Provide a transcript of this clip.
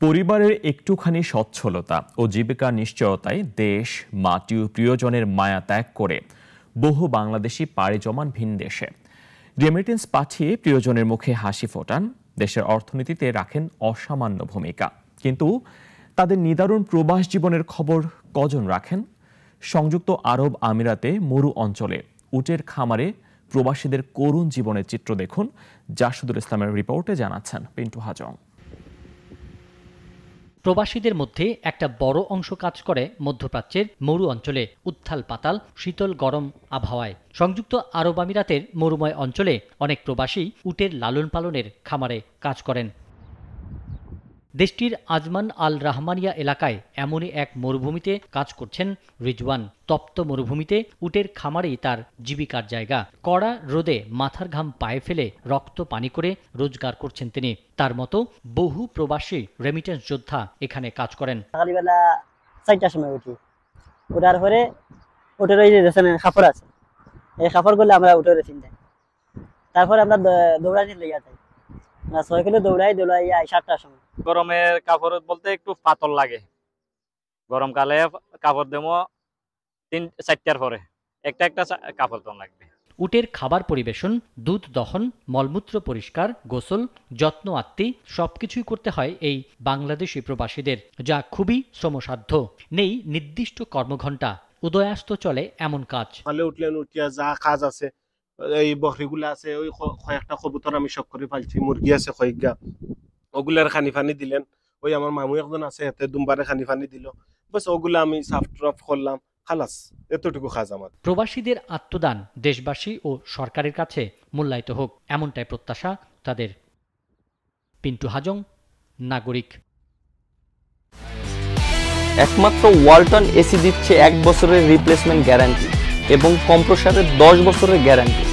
পরিবারের একটুখানি সচ্ছলতা ও জীবিকার নিশ্চয়তায় দেশ, মাটি ও প্রিয়জনের মায়া ত্যাগ করে বহু বাংলাদেশি পাড়ি জমান ভিন দেশে। রেমিটেন্স পাঠিয়ে প্রিয়জনের মুখে হাসি ফোটান, দেশের অর্থনীতিতে রাখেন অসামান্য ভূমিকা। কিন্তু তাদের নিদারুণ প্রবাস জীবনের খবর কজন রাখেন? সংযুক্ত আরব আমিরাতে মরু অঞ্চলে উটের খামারে প্রবাসীদের করুণ জীবনের চিত্র দেখুন। জাসুদুল ইসলামের রিপোর্টে জানাচ্ছেন পিন্টু হাজং। প্রবাসীদের মধ্যে একটা বড় অংশ কাজ করে মধ্যপ্রাচ্যের মরু অঞ্চলে উত্থাল পাতাল শীতল গরম আবহাওয়ায়। সংযুক্ত আরব আমিরাতের মরুময় অঞ্চলে অনেক প্রবাসী উটের লালন পালনের খামারে কাজ করেন। দেশটির আজমান আল রাহমানিয়া এলাকায় এমনই এক মরুভূমিতে কাজ করছেন রিজওয়ান। তপ্ত মরুভূমিতে উটের খামারেই তার জীবিকার জায়গা। কড়া রোদে মাথার ঘাম পায়ে ফেলে রক্ত পানি করে রোজগার করছেন তিনি। তার মতো বহু প্রবাসী রেমিটেন্স যোদ্ধা এখানে কাজ করেন। সকালবেলা 4টার সময় উঠি, ওঠার পরে উটের ওই যে খাপড় আছে, এই খাপড় করলে আমরা উঠে চিন্তা, তারপরে আমরা দৌড়াতে লেগে যাই। 6 কিলো দৌড়াই 7টার সময়। গরমের কাপড় বলতে একটু পাতল লাগে, গরমকালে কাপড় দেবো 3-4টার পরে একটা কাপড় তো লাগবে। উটের খাবার পরিবেশন, দুধ দহন, মলমূত্র পরিষ্কার, গোসল, যত্ন আত্মি সবকিছুই করতে হয় এই বাংলাদেশি প্রবাসীদের, যা খুবই শ্রমসাধ্য। নেই নির্দিষ্ট কর্মঘণ্টা, উদয়াস্ত চলে এমন কাজ। উঠলেন, উঠিয়া যা কাজ আছে, এই বকরিগুলা আছে, ওই কয়েকটা কবুতর আমি শখ করে পালছি, মুরগি আছে কয়েকটা, ওগুলার খানি ফানি দিলেন। ওই আমার মামু একজন আছে, এতে দুমবারে খানি ফানি দিল, বাস ওগুলা আমি সাফ ট্রাফ করলাম, খালাস, এতটুকু কাজ আমার। প্রবাসীদের আত্মদান দেশবাসী ও সরকারের কাছে মূল্যায়িত হোক, এমনটাই প্রত্যাশা তাদের। পিন্টু হাজং, নাগরিক। একমাত্র ওয়ালটন এসি দিচ্ছে 1 বছরের রিপ্লেসমেন্ট গ্যারান্টি এবং কম্প্রেসারের 10 বছরের গ্যারান্টি।